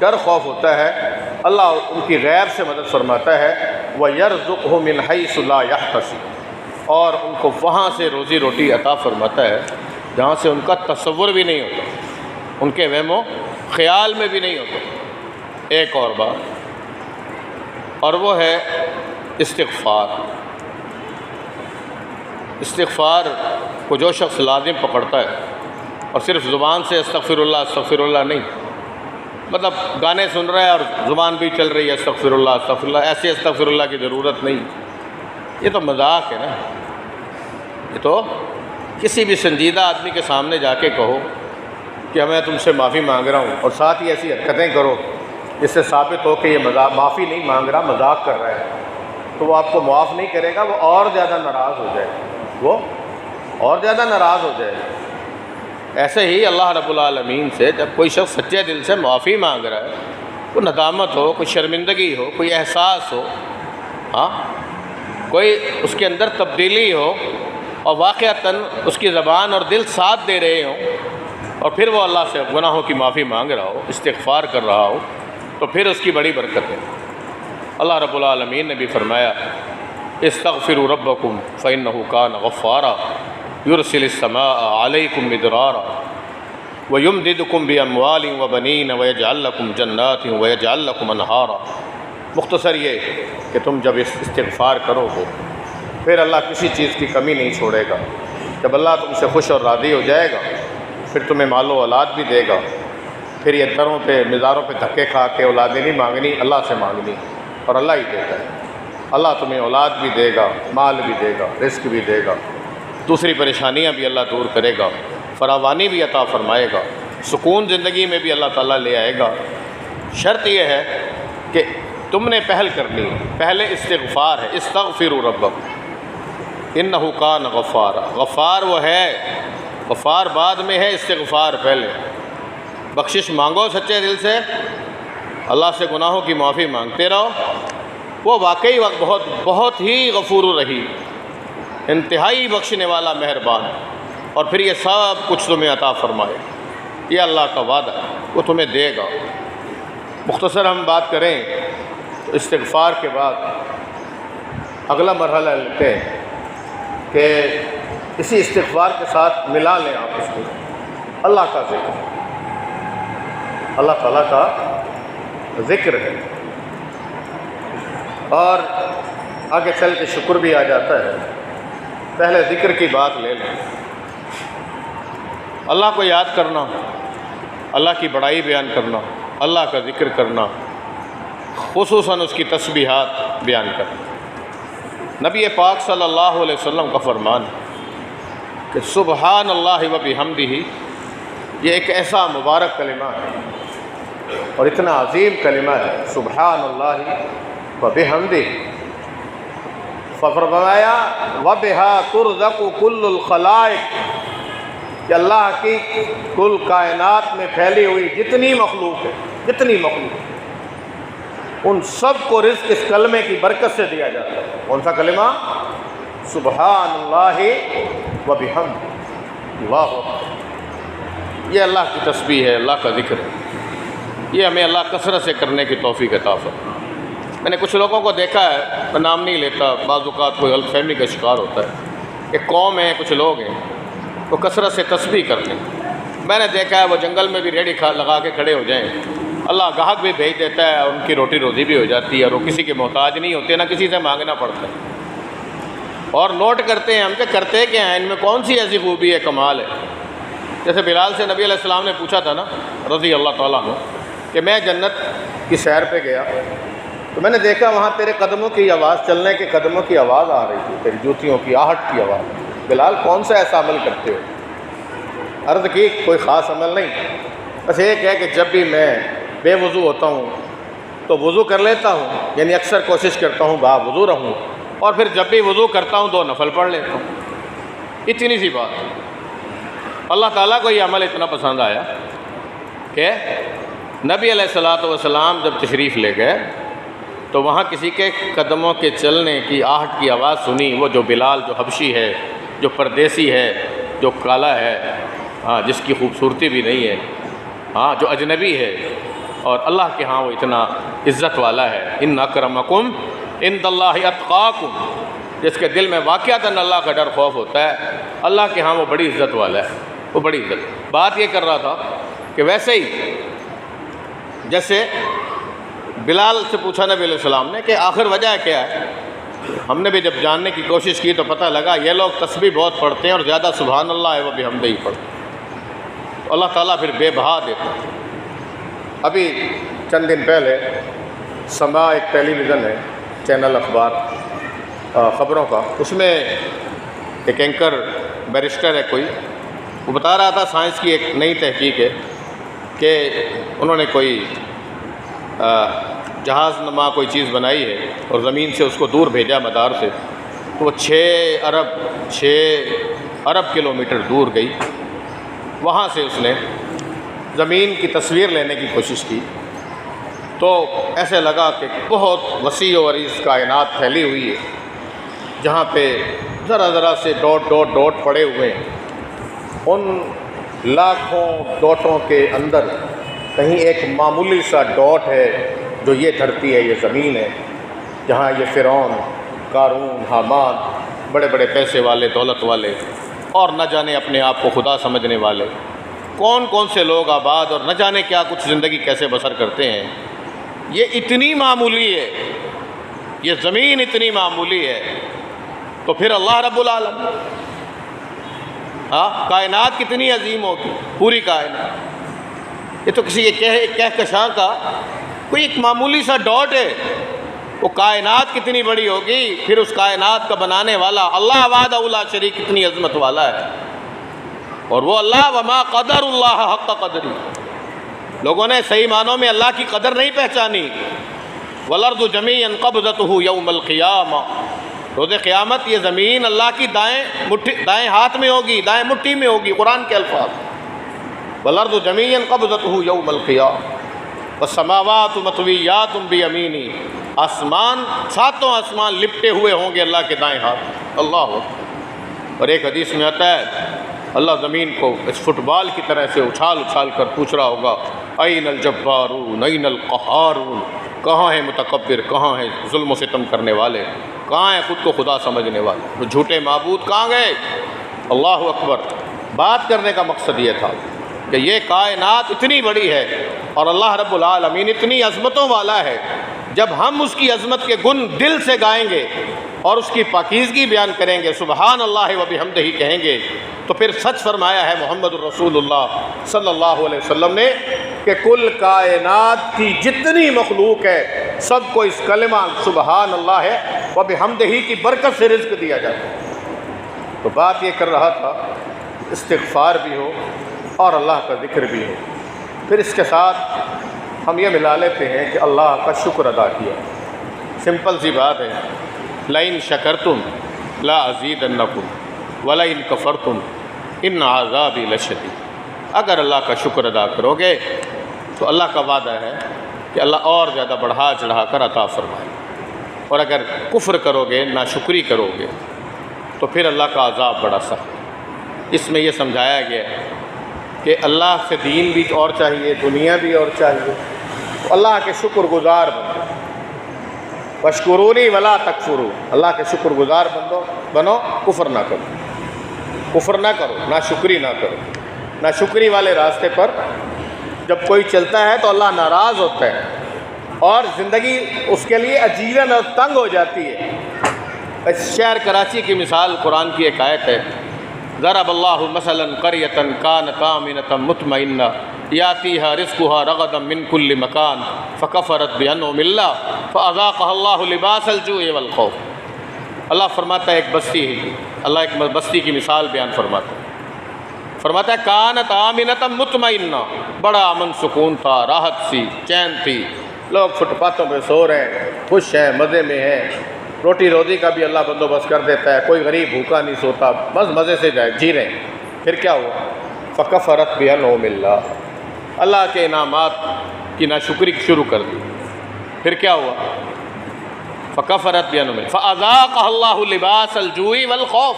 ڈر خوف ہوتا ہے، اللہ ان کی غیب سے مدد فرماتا ہے، وَيَرْزُقْهُ مِنْ حَيْثُ لَا يَحْتَسِبُ، اور ان کو وہاں سے روزی روٹی عطا فرماتا ہے جہاں سے ان کا تصور بھی نہیں ہوتا، ان کے وہم و خیال میں بھی نہیں ہوتا۔ ایک اور بات، اور وہ ہے استغفار۔ استغفار کو جو شخص لازم پکڑتا ہے اور صرف زبان سے استغفر اللہ نہیں، مطلب گانے سن رہا ہے اور زبان بھی چل رہی ہے استغفر اللہ، ایسے استغفر اللہ کی ضرورت نہیں۔ یہ تو مذاق ہے نا. یہ تو کسی بھی سنجیدہ آدمی کے سامنے جا کے کہو کہ میں تم سے معافی مانگ رہا ہوں اور ساتھ ہی ایسی حرکتیں کرو جس سے ثابت ہو کہ یہ معافی نہیں مانگ رہا، مذاق کر رہا ہے، تو وہ آپ کو معاف نہیں کرے گا، وہ اور زیادہ ناراض ہو جائے گا، وہ اور زیادہ ناراض ہو جائے گا. ایسے ہی اللہ رب العالمین سے جب کوئی شخص سچے دل سے معافی مانگ رہا ہے، کوئی ندامت ہو، کوئی شرمندگی ہو، کوئی احساس ہو، ہاں کوئی اس کے اندر تبدیلی ہو اور واقعتاً اس کی زبان اور دل ساتھ دے رہے ہوں اور پھر وہ اللہ سے گناہوں کی معافی مانگ رہا ہو، استغفار کر رہا ہو، تو پھر اس کی بڑی برکت ہے. اللہ رب العالمین نے بھی فرمایا استغفروا ربکم فإنہ کان غفارا یرسل السماء علیکم مدرارا ویمددکم باموال وبنین ویجعل لکم جنات ویجعل لکم انہارا. مختصر یہ کہ تم جب استغفار کرو گے پھر اللہ کسی چیز کی کمی نہیں چھوڑے گا. جب اللہ تم سے خوش اور راضی ہو جائے گا پھر تمہیں مال و اولاد بھی دے گا. پھر یہ دروں پہ مزاروں پہ دھکے کھا کے اولادیں نہیں مانگنی، اللہ سے مانگنی، اور اللہ ہی دیتا ہے. اللہ تمہیں اولاد بھی دے گا، مال بھی دے گا، رزق بھی دے گا، دوسری پریشانیاں بھی اللہ دور کرے گا، فراوانی بھی عطا فرمائے گا، سکون زندگی میں بھی اللہ تعالیٰ لے آئے گا. شرط یہ ہے کہ تم نے پہل کرنی ہے. پہلے استغفار ہے، استغفروا ربکم انہ کان غفارا. غفار وہ ہے، غفار بعد میں ہے، استغفار پہلے. بخشش مانگو سچے دل سے، اللہ سے گناہوں کی معافی مانگتے رہو. وہ واقعی بہت بہت ہی غفور الرحیم، انتہائی بخشنے والا، مہربان، اور پھر یہ سب کچھ تمہیں عطا فرمائے. یہ اللہ کا وعدہ ہے، وہ تمہیں دے گا. مختصر ہم بات کریں تو استغفار کے بعد اگلا مرحلہ لیتے ہیں کہ اسی استغفار کے ساتھ ملا لیں آپ اس کو اللہ کا ذکر. اللہ تعالیٰ کا ذکر ہے، اور آگے چل کے شکر بھی آ جاتا ہے. پہلے ذکر کی بات لے لیں. اللہ کو یاد کرنا، اللہ کی بڑائی بیان کرنا، اللہ کا ذکر کرنا، خصوصاً اس کی تسبیحات بیان کرنا. نبی پاک صلی اللہ علیہ وسلم کا فرمان کہ سبحان اللہ و بحمدہ، یہ ایک ایسا مبارک کلمہ ہے اور اتنا عظیم کلمہ ہے، سبحان اللہ و بحمدہ. فرمایا وبہا ترزق کل الخلائق، کہ اللہ کی کل کائنات میں پھیلی ہوئی جتنی مخلوق ہے، جتنی مخلوق، ان سب کو رزق اس کلمے کی برکت سے دیا جاتا ہے. کون سا کلمہ؟ سبحان اللہ و بحمدہ. اللہ اکبر. یہ اللہ کی تسبیح ہے، اللہ کا ذکر ہے. یہ ہمیں اللہ کثرت سے کرنے کی توفیق عطا فرمائے. میں نے کچھ لوگوں کو دیکھا ہے، میں نام نہیں لیتا، بعض اوقات کوئی غلط فہمی کا شکار ہوتا ہے. ایک قوم ہے، کچھ لوگ ہیں وہ کثرت سے تسبیح کرتے ہیں. میں نے دیکھا ہے وہ جنگل میں بھی ریڑھی لگا کے کھڑے ہو جائیں، اللہ گاہک بھی بھیج دیتا ہے، ان کی روٹی روزی بھی ہو جاتی ہے، اور وہ کسی کے محتاج نہیں ہوتے، نہ کسی سے مانگنا پڑتا ہے. اور نوٹ کرتے ہیں ہم کہ کرتے کیا ہیں، ان میں کون سی ایسی خوبی ہے، کمال ہے. جیسے بلال سے نبی علیہ السلام نے پوچھا تھا نا رضی اللہ تعالیٰ عنہ کہ میں جنت کی سیر پہ گیا تو میں نے دیکھا وہاں تیرے قدموں کی آواز، چلنے کے قدموں کی آواز آ رہی تھی، تیری جوتیوں کی آہٹ کی آواز. بلال کون سا ایسا عمل کرتے ہو؟ عرض کی کوئی خاص عمل نہیں، بس ایک ہے کہ جب بھی میں بے وضو ہوتا ہوں تو وضو کر لیتا ہوں، یعنی اکثر کوشش کرتا ہوں با وضو رہوں، اور پھر جب بھی وضو کرتا ہوں 2 نفل پڑھ لیتا ہوں. اتنی سی بات. اللہ تعالیٰ کو یہ عمل اتنا پسند آیا کہ نبی علیہ الصلوۃ والسلام جب تشریف لے گئے تو وہاں کسی کے قدموں کے چلنے کی آہٹ کی آواز سنی. وہ جو بلال، جو حبشی ہے، جو پردیسی ہے، جو کالا ہے، ہاں جس کی خوبصورتی بھی نہیں ہے، ہاں جو اجنبی ہے، اور اللہ کے ہاں وہ اتنا عزت والا ہے. ان اکرمکم عند اللہ اتقاکم، جس کے دل میں واقعتاً اللہ کا ڈر خوف ہوتا ہے، اللہ کے ہاں وہ بڑی عزت والا ہے، وہ بڑی عزت. بات یہ کر رہا تھا کہ ویسے ہی جیسے بلال سے پوچھا نبی علیہ السلام نے کہ آخر وجہ کیا ہے. ہم نے بھی جب جاننے کی کوشش کی تو پتہ لگا یہ لوگ تسبیح بہت پڑھتے ہیں اور زیادہ سبحان اللہ و بحمدہ ہی پڑھتے ہیں، تو اللہ تعالیٰ پھر بے بہا دیتا ہے. ابھی چند دن پہلے سما ایک ٹیلی ویژن ہے، چینل اخبار، خبروں کا، اس میں ایک اینکر بیرسٹر ہے کوئی، وہ بتا رہا تھا سائنس کی ایک نئی تحقیق ہے کہ انہوں نے کوئی جہاز نما کوئی چیز بنائی ہے اور زمین سے اس کو دور بھیجا مدار سے، تو وہ 6 ارب کلومیٹر دور گئی۔ وہاں سے اس نے زمین کی تصویر لینے کی کوشش کی تو ایسے لگا کہ بہت وسیع و عریض کائنات پھیلی ہوئی ہے، جہاں پہ ذرا ذرا سے ڈاٹ پڑے ہوئے ہیں۔ ان لاکھوں ڈاٹوں کے اندر کہیں ایک معمولی سا ڈاٹ ہے جو یہ دھرتی ہے، یہ زمین ہے، جہاں یہ فرعون، قارون، حامان، بڑے بڑے پیسے والے، دولت والے اور نہ جانے اپنے آپ کو خدا سمجھنے والے کون کون سے لوگ آباد اور نہ جانے کیا کچھ زندگی کیسے بسر کرتے ہیں۔ یہ اتنی معمولی ہے، یہ زمین اتنی معمولی ہے، تو پھر اللہ رب العالم کائنات کتنی عظیم ہوگی، پوری کائنات۔ یہ تو کسی کہکشاں کا کوئی ایک معمولی سا ڈاٹ ہے، وہ کائنات کتنی بڑی ہوگی، پھر اس کائنات کا بنانے والا اللہ وحدہ لا شریک کتنی عظمت والا ہے۔ اور وہ اللہ وما قدر اللہ حق قدری، لوگوں نے صحیح معنوں میں اللہ کی قدر نہیں پہچانی۔ والارض جمیعا قبضتہ یوم القیامہ، روز قیامت یہ زمین اللہ کی دائیں ہاتھ میں ہوگی، دائیں مٹھی میں ہوگی، قرآن کے الفاظ۔ والارض جمیعا قبضتہ یوم القیامہ والسماوات مطویات بیمینی، آسمان، ساتوں آسمان لپٹے ہوئے ہوں گے اللہ کے دائیں ہاتھ۔ اللہ اکبر۔ اور ایک حدیث میں آتا ہے اللہ زمین کو اس فٹ بال کی طرح سے اچھال کر پوچھ رہا ہوگا، این الجبارون این القہارون، کہاں ہیں متکبر، کہاں ہیں ظلم و ستم کرنے والے، کہاں ہیں خود کو خدا سمجھنے والے، وہ جھوٹے معبود کہاں گئے۔ اللہ اکبر۔ بات کرنے کا مقصد یہ تھا کہ یہ کائنات اتنی بڑی ہے اور اللہ رب العالمین اتنی عظمتوں والا ہے، جب ہم اس کی عظمت کے گن دل سے گائیں گے اور اس کی پاکیزگی بیان کریں گے، سبحان اللہ و بحمدہ کہیں گے، تو پھر سچ فرمایا ہے محمد الرسول اللہ صلی اللہ علیہ وسلم نے کہ کل کائنات کی جتنی مخلوق ہے سب کو اس کلمہ سبحان اللہ و بحمدہ کی برکت سے رزق دیا جاتا ہے۔ تو بات یہ کر رہا تھا استغفار بھی ہو اور اللہ کا ذکر بھی ہو، پھر اس کے ساتھ ہم یہ ملا لیتے ہیں کہ اللہ کا شکر ادا کیا۔ سمپل سی بات ہے، لئن شکرتم لا ازیدنکم ولئن کفرتم ان عذابی لشدید۔ اگر اللہ کا شکر ادا کرو گے تو اللہ کا وعدہ ہے کہ اللہ اور زیادہ بڑھا چڑھا کر عطا فرمائے، اور اگر کفر کرو گے، ناشکری کرو گے، تو پھر اللہ کا عذاب بڑا سخت۔ اس میں یہ سمجھایا گیا ہے کہ اللہ سے دین بھی اور چاہیے، دنیا بھی اور چاہیے، اللہ کے شکر گزار بنو، واشکرونی ولا تکفروا، اللہ کے شکر گزار بنو، کفر نہ کرو، ناشکری نہ کرو۔ ناشکری والے راستے پر جب کوئی چلتا ہے تو اللہ ناراض ہوتا ہے اور زندگی اس کے لیے عجیباً اور تنگ ہو جاتی ہے۔ اس شہر کراچی کی مثال قرآن کی ایک آیت ہے، ضرب اللہ مثلا قریۃ کانت آمنۃ مطمئنہ یاتیہا رزقہا رغدا من کل مکان فکفرت بانعم اللہ فاذاقہا اللہ لباس الجوع والخوف۔ اللہ فرماتا ہے ایک بستی ہے، اللہ ایک بستی کی مثال بیان فرماتا ہے کانت آمنۃ مطمئنہ، بڑا امن سکون تھا، راحت سی، چین تھی، لوگ فٹ پاتھوں پہ سو رہے ہیں، خوش ہیں، مزے میں ہیں، روٹی روزی کا بھی اللہ بندوبست کر دیتا ہے، کوئی غریب بھوکا نہیں سوتا، بس مزے سے جی رہے ہیں۔ پھر کیا ہوا؟ فکفرت بانعم اللہ، اللہ کے انعامات کی ناشکری شروع کر دی۔ پھر کیا ہوا؟ فکفرت بانعم اللہ فاذاقہا اللہ لباس الجوع والخوف،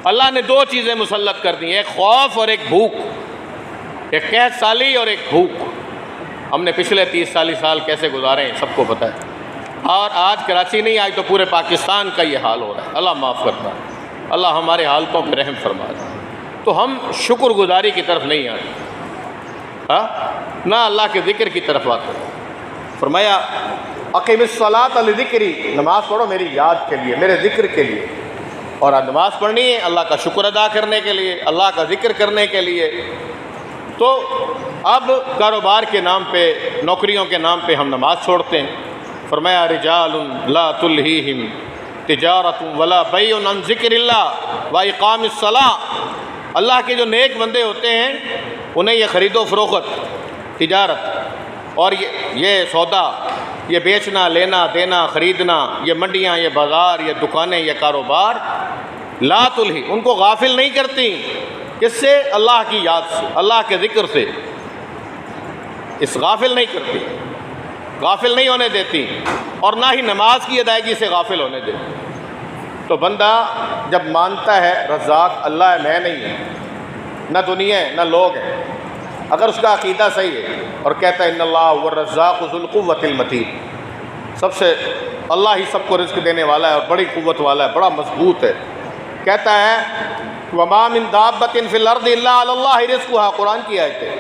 اللہ نے دو چیزیں مسلط کر دی، ایک خوف اور ایک بھوک، ایک قحط سالی اور ایک بھوک۔ ہم نے پچھلے 30-40 سال کیسے گزارے ہیں سب کو پتہ ہے، اور آج کراچی نہیں آئی تو پورے پاکستان کا یہ حال ہو رہا ہے۔ اللہ معاف کرتا ہے، اللہ ہمارے حالتوں پہ رحم فرما دے۔ تو ہم شکر گزاری کی طرف نہیں آئے، نہ اللہ کے ذکر کی طرف آتے۔ فرمایا اقیم الصلاۃ لذکری، نماز پڑھو میری یاد کے لیے، میرے ذکر کے لیے۔ اور نماز پڑھنی ہے اللہ کا شکر ادا کرنے کے لیے، اللہ کا ذکر کرنے کے لیے۔ تو اب کاروبار کے نام پہ، نوکریوں کے نام پہ ہم نماز چھوڑتے ہیں۔ فرمایا رجال لا تلہیہم تجارت ولا بیع عن ذکر اللہ و اقام الصلاۃ۔ اللہ کے جو نیک بندے ہوتے ہیں انہیں یہ خرید و فروخت، تجارت اور یہ سودا، یہ بیچنا لینا دینا خریدنا، یہ منڈیاں، یہ بازار، یہ دکانیں، یہ کاروبار، لا تلہی، ان کو غافل نہیں کرتی، کس سے؟ اللہ کی یاد سے، اللہ کے ذکر سے، اس غافل نہیں کرتی، غافل نہیں ہونے دیتی، اور نہ ہی نماز کی ادائیگی سے غافل ہونے دیتی۔ تو بندہ جب مانتا ہے رزاق اللہ ہے، میں نہیں ہے، نہ دنیا ہے نہ لوگ ہیں، اگر اس کا عقیدہ صحیح ہے اور کہتا ہے ان اللہ هو الرزاق ذو القوۃ المتین، سب سے اللہ ہی سب کو رزق دینے والا ہے اور بڑی قوت والا ہے، بڑا مضبوط ہے، کہتا ہے وما من دابۃ فی الارض الا علی اللہ رزقها، قرآن کی آیت ہے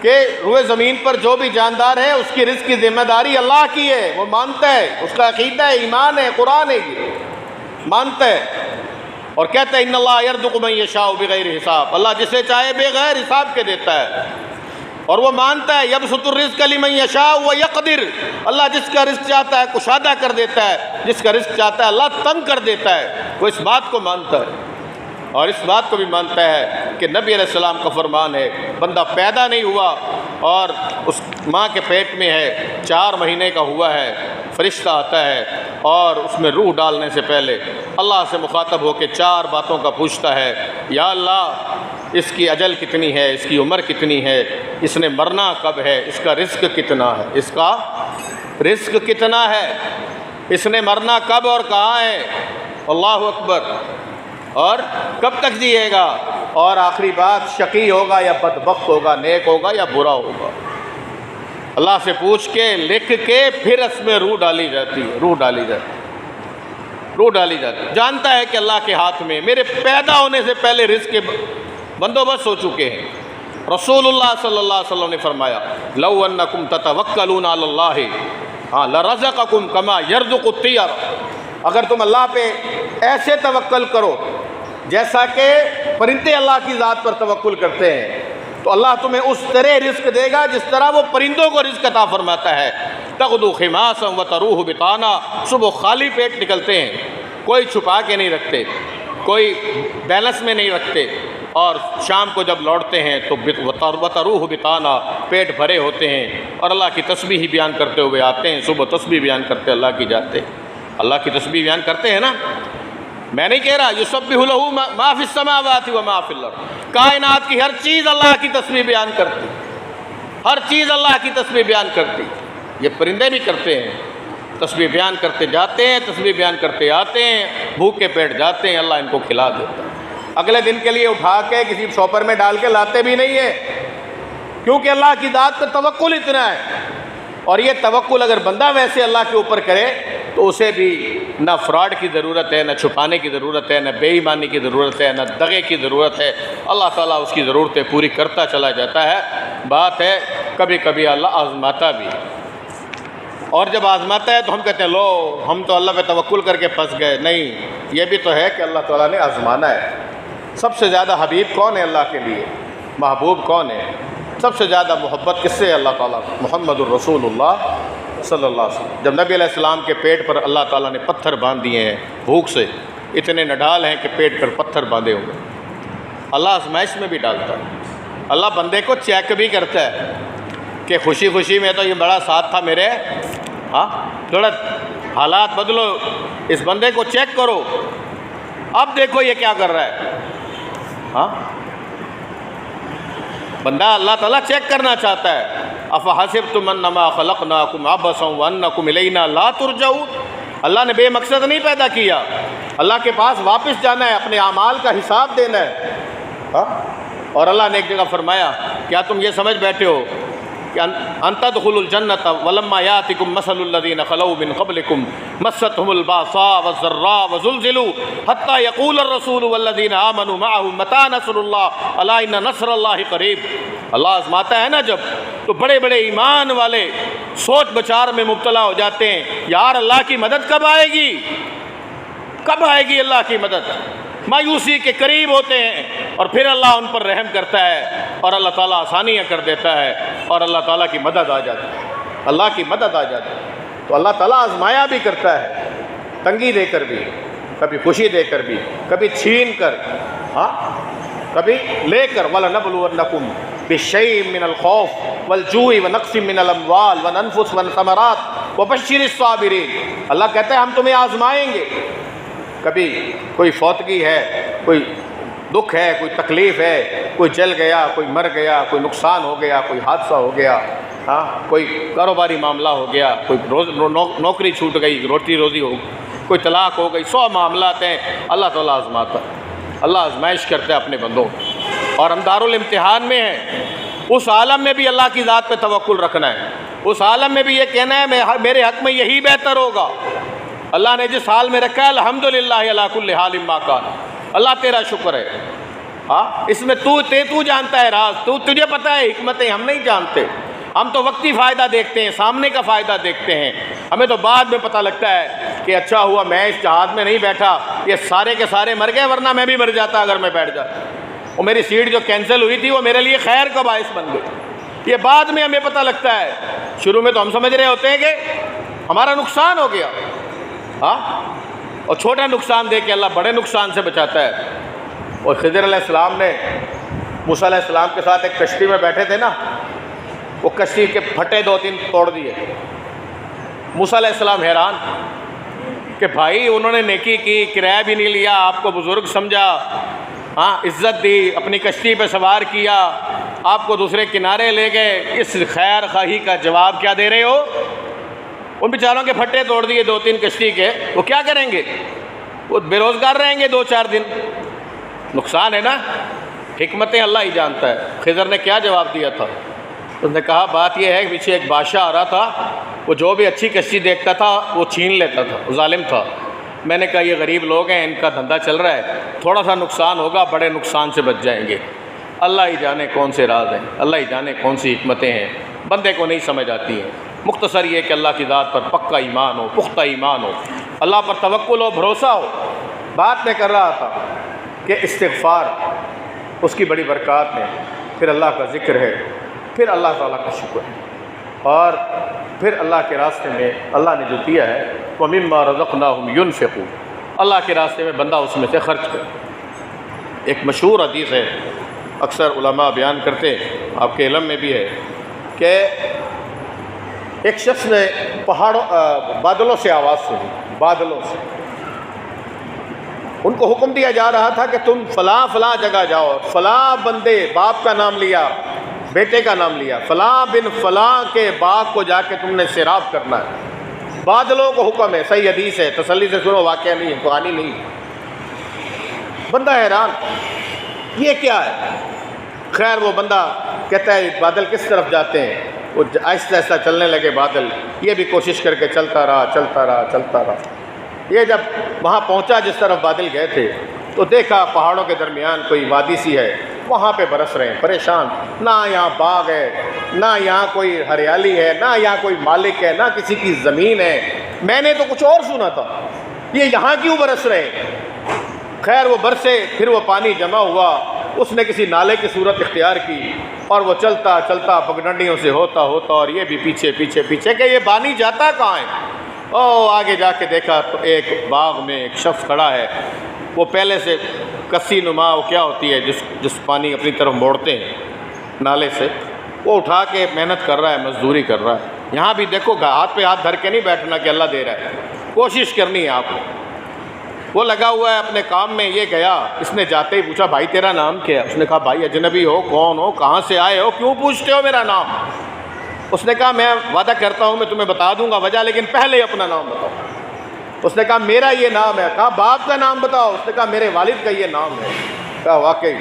کہ روئے زمین پر جو بھی جاندار ہے اس کی رزق کی ذمہ داری اللہ کی ہے، وہ مانتا ہے، اس کا عقیدہ ہے، ایمان ہے، قرآن ہے، یہ مانتا ہے، اور کہتا ہے ان اللہ یرزق من یشاء بغیر حساب، اللہ جسے چاہے بغیر حساب کے دیتا ہے، اور وہ مانتا ہے یبسط الرزق لمن یشاء ویقدر، اللہ جس کا رزق چاہتا ہے کشادہ کر دیتا ہے، جس کا رزق چاہتا ہے اللہ تنگ کر دیتا ہے، وہ اس بات کو مانتا ہے، اور اس بات کو بھی مانتا ہے کہ نبی علیہ السلام کا فرمان ہے بندہ پیدا نہیں ہوا اور اس ماں کے پیٹ میں ہے، 4 مہینے کا ہوا ہے، فرشتہ آتا ہے اور اس میں روح ڈالنے سے پہلے اللہ سے مخاطب ہو کے 4 باتوں کا پوچھتا ہے، یا اللہ اس کی اجل کتنی ہے، اس کی عمر کتنی ہے، اس نے مرنا کب ہے، اس کا رزق کتنا ہے، اس کا رزق کتنا ہے، اس نے مرنا کب اور کہاں ہے، اللہ اکبر، اور کب تک جیے گا، اور آخری بات شقی ہوگا یا بدبخت ہوگا، نیک ہوگا یا برا ہوگا، اللہ سے پوچھ کے لکھ کے پھر اس میں روح ڈالی جاتی ہے، روح ڈالی جاتی ہے، روح ڈالی جاتی ہے، جانتا ہے کہ اللہ کے ہاتھ میں میرے پیدا ہونے سے پہلے رزق کے بندوبست ہو چکے ہیں۔ رسول اللہ صلی اللہ علیہ وسلم نے فرمایا لو انکم تتوکلون علی اللہ لرزقکم کما یرزق الطیر، اگر تم اللہ پہ ایسے توکل کرو جیسا کہ پرندے اللہ کی ذات پر توکل کرتے ہیں تو اللہ تمہیں اس طرح رزق دے گا جس طرح وہ پرندوں کو رزق عطا فرماتا ہے۔ تغدو خماسا وتروح بطانا، صبح خالی پیٹ نکلتے ہیں، کوئی چھپا کے نہیں رکھتے، کوئی بیلنس میں نہیں رکھتے، اور شام کو جب لوٹتے ہیں تو وتروح بطانا، پیٹ بھرے ہوتے ہیں، اور اللہ کی تسبیح بیان کرتے ہوئے آتے ہیں، صبح تسبیح بیان کرتے اللہ کی جاتے ہیں، اللہ کی تسبیح بیان کرتے ہیں نا، میں نہیں کہہ رہا یسبح لہ ما فی السماوات و ما فی الارض، کائنات کی ہر چیز اللہ کی تسبیح بیان کرتی، ہر چیز اللہ کی تسبیح بیان کرتی، یہ پرندے بھی کرتے ہیں، تسبیح بیان کرتے جاتے ہیں، تسبیح بیان کرتے آتے ہیں، بھوکے پیٹ جاتے ہیں، اللہ ان کو کھلا دیتا ہے، اگلے دن کے لیے اٹھا کے کسی شاپر میں ڈال کے لاتے بھی نہیں ہیں، کیونکہ اللہ کی ذات پہ توکل اتنا ہے، اور یہ توکل اگر بندہ ویسے اللہ کے اوپر کرے تو اسے بھی نہ فراڈ کی ضرورت ہے، نہ چھپانے کی ضرورت ہے، نہ بے ایمانی کی ضرورت ہے، نہ دغے کی ضرورت ہے، اللہ تعالیٰ اس کی ضرورتیں پوری کرتا چلا جاتا ہے۔ بات ہے کبھی کبھی اللہ آزماتا بھی، اور جب آزماتا ہے تو ہم کہتے ہیں لو ہم تو اللہ پہ توکل کر کے پھنس گئے، نہیں، یہ بھی تو ہے کہ اللہ تعالیٰ نے آزمانا ہے۔ سب سے زیادہ حبیب کون ہے اللہ کے لیے؟ محبوب کون ہے؟ سب سے زیادہ محبت کس سے ہے اللہ تعالیٰ؟ محمد الرسول اللہ صلی اللہ علیہ وسلم۔ جب نبی علیہ السلام کے پیٹ پر اللہ تعالیٰ نے پتھر باندھ دیے ہیں بھوک سے، اتنے نڈال ہیں کہ پیٹ پر پتھر باندھے ہوئے، اللہ آزمائش میں بھی ڈالتا ہے، اللہ بندے کو چیک بھی کرتا ہے کہ خوشی خوشی میں تو یہ بڑا ساتھ تھا میرے، تھوڑا حالات بدلو، اس بندے کو چیک کرو، اب دیکھو یہ کیا کر رہا ہے، بندہ اللہ تعالیٰ چیک کرنا چاہتا ہے۔ افحسبتم انما خلقناکم عبثا وانکم الینا لا ترجعون، اللہ نے بے مقصد نہیں پیدا کیا، اللہ کے پاس واپس جانا ہے، اپنے اعمال کا حساب دینا ہے۔ اور اللہ نے ایک جگہ فرمایا کیا تم یہ سمجھ بیٹھے ہو کہ ان تدخلوا الجنۃ ولما یاتکم مثل الذین خلوا من قبلکم مستهم الباساء والضراء وزلزلوا حتى يقول الرسول والذین آمنوا معه متى نصر اللہ الا ان نصر اللہ قریب۔ اللہ آزماتا ہے نا جب، تو بڑے بڑے ایمان والے سوچ بچار میں مبتلا ہو جاتے ہیں، یار اللہ کی مدد کب آئے گی، کب آئے گی اللہ کی مدد، مایوسی کے قریب ہوتے ہیں، اور پھر اللہ ان پر رحم کرتا ہے اور اللہ تعالیٰ آسانیاں کر دیتا ہے اور اللہ تعالیٰ کی مدد آ جاتی ہے، اللہ کی مدد آ جاتی ہے۔ تو اللہ تعالیٰ آزمایا بھی کرتا ہے، تنگی دے کر بھی، کبھی خوشی دے کر بھی، کبھی چھین کر، ہاں کبھی لے کر، وَلَنَبْلُوَنَّكُمْ بِشَيْءٍ مِّنَ الْخَوْفِ وَالْجُوعِ وَنَقْصٍ مِّنَ الْأَمْوَالِ وَالْأَنفُسِ وَالثَّمَرَاتِ وَبَشِّرِ الصَّابِرِينَ۔ اللہ کہتا ہے ہم تمہیں آزمائیں گے، کبھی کوئی فوتگی ہے، کوئی دکھ ہے، کوئی تکلیف ہے، کوئی جل گیا، کوئی مر گیا، کوئی نقصان ہو گیا، کوئی حادثہ ہو گیا، ہاں کوئی کاروباری معاملہ ہو گیا، کوئی نوکری چھوٹ گئی، روٹی روزی ہو، کوئی طلاق ہو گئی، 100 معاملات ہیں۔ اللہ تعالیٰ آزماتا ہے، اللہ آزمائش کرتا ہے اپنے بندوں، اور ہم دارالامتحان میں ہیں۔ اس عالم میں بھی اللہ کی ذات پہ توکل رکھنا ہے، اس عالم میں بھی یہ کہنا ہے میرے حق میں یہی بہتر ہوگا۔ اللہ نے جس حال میں رکھا ہے الحمدللہ علی کل حال ما کان، اللہ تیرا شکر ہے۔ ہاں اس میں تو جانتا ہے راز، تجھے پتہ ہے حکمتیں، ہم نہیں جانتے۔ ہم تو وقتی فائدہ دیکھتے ہیں، سامنے کا فائدہ دیکھتے ہیں، ہمیں تو بعد میں پتہ لگتا ہے کہ اچھا ہوا میں اس جہاز میں نہیں بیٹھا، یہ سارے کے سارے مر گئے، ورنہ میں بھی مر جاتا اگر میں بیٹھ جاتا، اور میری سیٹ جو کینسل ہوئی تھی وہ میرے لیے خیر کا باعث بن گئی۔ یہ بعد میں ہمیں پتہ لگتا ہے، شروع میں تو ہم سمجھ رہے ہوتے ہیں کہ ہمارا نقصان ہو گیا، ہاں اور چھوٹا نقصان دے کے اللہ بڑے نقصان سے بچاتا ہے۔ اور خضر علیہ السلام نے موسیٰ علیہ السلام کے ساتھ ایک کشتی میں بیٹھے تھے نا، وہ کشتی کے پھٹے 2-3 توڑ دیے۔ موسیٰ علیہ السلام حیران کہ بھائی انہوں نے نیکی کی، کرایہ بھی نہیں لیا، آپ کو بزرگ سمجھا، ہاں عزت دی، اپنی کشتی پہ سوار کیا، آپ کو دوسرے کنارے لے گئے، اس خیر خواہی کا جواب کیا دے رہے ہو؟ ان بیچاروں کے پھٹے توڑ دیے 2-3 کشتی کے، وہ کیا کریں گے؟ وہ بے روزگار رہیں گے 2-4 دن، نقصان ہے نا۔ حکمتیں اللہ ہی جانتا ہے۔ خضر نے کیا جواب دیا تھا؟ اس نے کہا بات یہ ہے کہ پیچھے ایک بادشاہ آ رہا تھا، وہ جو بھی اچھی کشتی دیکھتا تھا وہ چھین لیتا تھا، وہ ظالم تھا۔ میں نے کہا یہ غریب لوگ ہیں، ان کا دھندا چل رہا ہے، تھوڑا سا نقصان ہوگا، بڑے نقصان سے بچ جائیں گے۔ اللہ ہی جانے کون سے راز ہیں، اللہ ہی جانے کون سی حکمتیں ہیں، بندے کو نہیں سمجھ آتی ہیں۔ مختصر یہ کہ اللہ کی ذات پر پکا ایمان ہو، پختہ ایمان ہو، اللہ پر توکل ہو، بھروسہ ہو۔ بات میں کر رہا تھا کہ استغفار اس کی بڑی برکات ہے، پھر اللہ کا ذکر ہے، پھر اللہ تعالیٰ کا شکر ہے، اور پھر اللہ کے راستے میں اللہ نے جو دیا ہے وَمِمَّا رَزَقْنَاهُمْ يُنْفِقُونَ، اللہ کے راستے میں بندہ اس میں سے خرچ کرے۔ ایک مشہور حدیث ہے، اکثر علماء بیان کرتے ہیں، آپ کے علم میں بھی ہے، کہ ایک شخص نے بادلوں سے آواز سنی، بادلوں سے ان کو حکم دیا جا رہا تھا کہ تم فلاں فلاں جگہ جاؤ، فلاں بندے، باپ کا نام لیا، بیٹے کا نام لیا، فلاں بن فلاں کے باغ کو جا کے تم نے سیراب کرنا ہے۔ بادلوں کو حکم ہے، صحیح حدیث ہے، تسلی سے سنو، واقعہ نہیں ہے، کہانی نہیں۔ بندہ حیران یہ کیا ہے؟ خیر وہ بندہ کہتا ہے بادل کس طرف جاتے ہیں؟ وہ آہستہ آہستہ چلنے لگے بادل، یہ بھی کوشش کر کے چلتا رہا۔ یہ جب وہاں پہنچا جس طرف بادل گئے تھے تو دیکھا پہاڑوں کے درمیان کوئی وادی سی ہے، وہاں پہ برس رہے ہیں، پریشان، نہ یہاں باغ ہے، نہ یہاں کوئی ہریالی ہے، نہ یہاں کوئی مالک ہے، نہ کسی کی زمین ہے، میں نے تو کچھ اور سنا تھا، یہ یہاں کیوں برس رہے ہیں؟ خیر وہ برسے، پھر وہ پانی جمع ہوا، اس نے کسی نالے کی صورت اختیار کی، اور وہ چلتا پگڈنڈیوں سے ہوتا، اور یہ بھی پیچھے کہ یہ پانی جاتا کہاں ہے؟ آگے جا کے دیکھا تو ایک باغ میں ایک شخص کھڑا ہے، وہ پہلے سے کسی نما، وہ کیا ہوتی ہے جس پانی اپنی طرف موڑتے ہیں نالے سے، وہ اٹھا کے محنت کر رہا ہے، مزدوری کر رہا ہے۔ یہاں بھی دیکھو ہاتھ پہ ہاتھ دھر کے نہیں بیٹھنا کہ اللہ دے رہا ہے، کوشش کرنی ہے آپ نے۔ وہ لگا ہوا ہے اپنے کام میں، یہ گیا، اس نے جاتے ہی پوچھا بھائی تیرا نام کیا ہے؟ اس نے کہا بھائی اجنبی ہو، کون ہو، کہاں سے آئے ہو، کیوں پوچھتے ہو میرا نام؟ اس نے کہا میں وعدہ کرتا ہوں میں تمہیں بتا دوں گا وجہ، لیکن پہلے اپنا نام بتاؤ۔ اس نے کہا میرا یہ نام ہے۔ کہا باپ کا نام بتاؤ۔ اس نے کہا میرے والد کا یہ نام ہے۔ کہا واقعی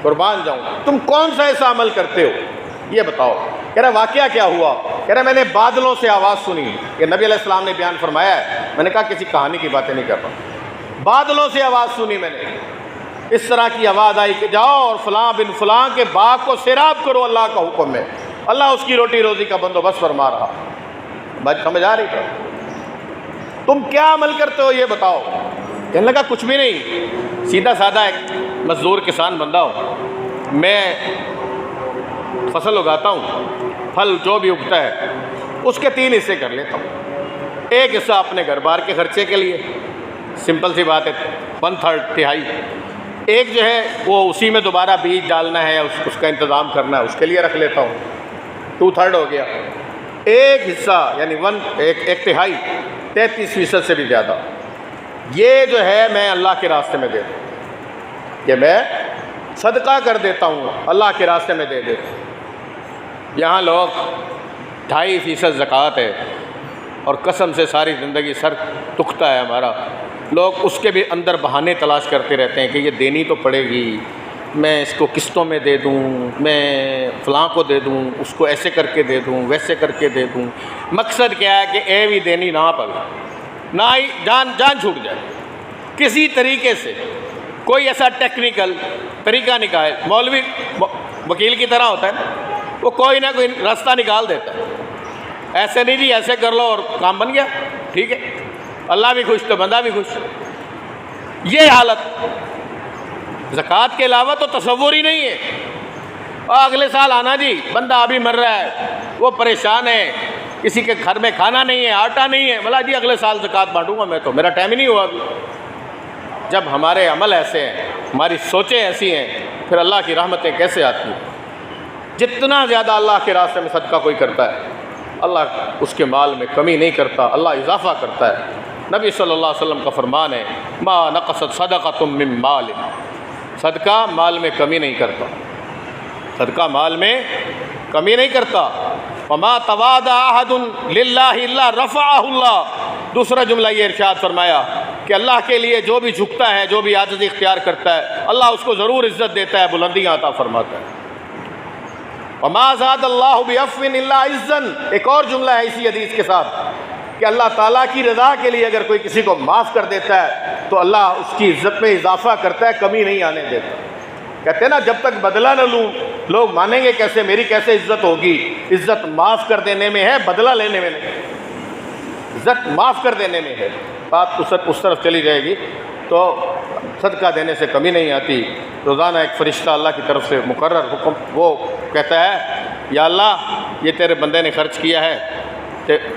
قربان جاؤں، تم کون سا ایسا عمل کرتے ہو یہ بتاؤ۔ کہہ رہا واقعہ کیا ہوا؟ کہہ رہا میں نے بادلوں سے آواز سنی، یہ نبی علیہ السلام نے بیان فرمایا ہے، میں نے کہا کسی کہانی کی باتیں نہیں کر رہا، بادلوں سے آواز سنی میں نے، اس طرح کی آواز آئی کہ جاؤ اور فلاں بن فلاں کے باغ کو سیراب کرو، اللہ کا حکم ہے، اللہ اس کی روٹی روزی کا بندوبست فرما رہا۔ بات سمجھ آ رہی ہے؟ تم کیا عمل کرتے ہو یہ بتاؤ۔ کہنے لگا کچھ بھی نہیں، سیدھا سادہ ایک مزدور کسان بندہ ہوں، میں فصل اگاتا ہوں، پھل جو بھی اگتا ہے اس کے 3 حصے کر لیتا ہوں، ایک حصہ اپنے گھر بار کے خرچے کے لیے، سمپل سی بات ہے، 1/3 تہائی۔ ایک جو ہے وہ اسی میں دوبارہ بیج ڈالنا ہے، اس کا انتظام کرنا ہے، اس کے لیے رکھ لیتا ہوں، 2/3 ہو گیا۔ ایک حصہ یعنی ایک تہائی، 33% سے بھی زیادہ، یہ جو ہے میں اللہ کے راستے میں دے دوں، کہ میں صدقہ کر دیتا ہوں، اللہ کے راستے میں دے دیتا ہوں۔ یہاں لوگ 2.5% زکوٰۃ ہے اور قسم سے ساری زندگی سر دکھتا ہے ہمارا، لوگ اس کے بھی اندر بہانے تلاش کرتے رہتے ہیں کہ یہ دینی تو پڑے گی، میں اس کو قسطوں میں دے دوں، میں فلاں کو دے دوں، اس کو ایسے کر کے دے دوں، ویسے کر کے دے دوں۔ مقصد کیا ہے کہ اے بھی دینی نہ پڑے، نہ ہی جان چھوٹ جائے، کسی طریقے سے کوئی ایسا ٹیکنیکل طریقہ نکالے۔ مولوی وکیل کی طرح ہوتا ہے نا، وہ کوئی نہ کوئی راستہ نکال دیتا ہے، ایسے نہیں جی ایسے کر لو اور کام بن گیا، ٹھیک ہے، اللہ بھی خوش تو بندہ بھی خوش۔ یہ حالت زکوٰۃ کے علاوہ تو تصور ہی نہیں ہے۔ اور اگلے سال آنا جی، بندہ ابھی مر رہا ہے، وہ پریشان ہے، کسی کے گھر میں کھانا نہیں ہے، آٹا نہیں ہے، بولا جی اگلے سال زکوٰۃ بانٹوں گا، میں تو میرا ٹائم ہی نہیں ہوا ابھی۔ جب ہمارے عمل ایسے ہیں، ہماری سوچیں ایسی ہیں، پھر اللہ کی رحمتیں کیسے آتی ہیں؟ جتنا زیادہ اللہ کے راستے میں صدقہ کوئی کرتا ہے، اللہ اس کے مال میں کمی نہیں کرتا، اللہ اضافہ کرتا ہے۔ نبی صلی اللہ علیہ وسلم کا فرمان ہے، ما نقصت صدقۃ من مال، صدقہ مال میں کمی نہیں کرتا، صدقہ مال میں کمی نہیں کرتا۔ وما تواضع احد للہ الا رفعہ اللہ، دوسرا جملہ یہ ارشاد فرمایا کہ اللہ کے لیے جو بھی جھکتا ہے، جو بھی عاجزی اختیار کرتا ہے، اللہ اس کو ضرور عزت دیتا ہے، بلندیاں عطا فرماتا ہے۔ وما زاد اللہ بعفو الا عزا، ایک اور جملہ ہے اسی حدیث کے ساتھ کہ اللہ تعالیٰ کی رضا کے لیے اگر کوئی کسی کو معاف کر دیتا ہے تو اللہ اس کی عزت میں اضافہ کرتا ہے، کمی نہیں آنے دیتا۔ کہتے ہیں نا جب تک بدلہ نہ لوں لوگ مانیں گے کیسے، میری کیسے عزت ہوگی؟ عزت معاف کر دینے میں ہے، بدلہ لینے میں نہیں، عزت معاف کر دینے میں ہے۔ بات اس طرف چلی جائے گی تو صدقہ دینے سے کمی نہیں آتی۔ روزانہ ایک فرشتہ اللہ کی طرف سے مقرر حکم، وہ کہتا ہے یا اللہ یہ تیرے بندے نے خرچ کیا ہے،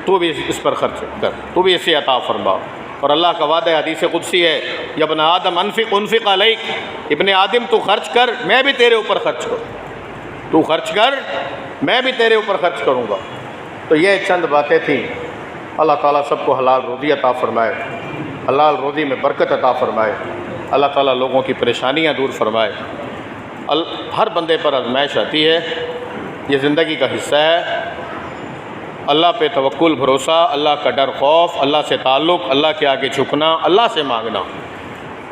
تو بھی اس پر خرچ کر، تو بھی اسے عطا فرما۔ اور اللہ کا وعدہ حدیث قدسی ہے، یا ابن آدم انفق علیک، ابن آدم تو خرچ کر، میں بھی تیرے اوپر خرچ کروں، تو خرچ کر میں بھی تیرے اوپر خرچ کروں گا۔ تو یہ چند باتیں تھیں۔ اللہ تعالیٰ سب کو حلال روزی عطا فرمائے، حلال روزی میں برکت عطا فرمائے، اللہ تعالیٰ لوگوں کی پریشانیاں دور فرمائے۔ ہر بندے پر آزمائش آتی ہے، یہ زندگی کا حصہ ہے۔ اللہ پہ توکل، بھروسہ، اللہ کا ڈر خوف، اللہ سے تعلق، اللہ کے آگے جھکنا، اللہ سے مانگنا،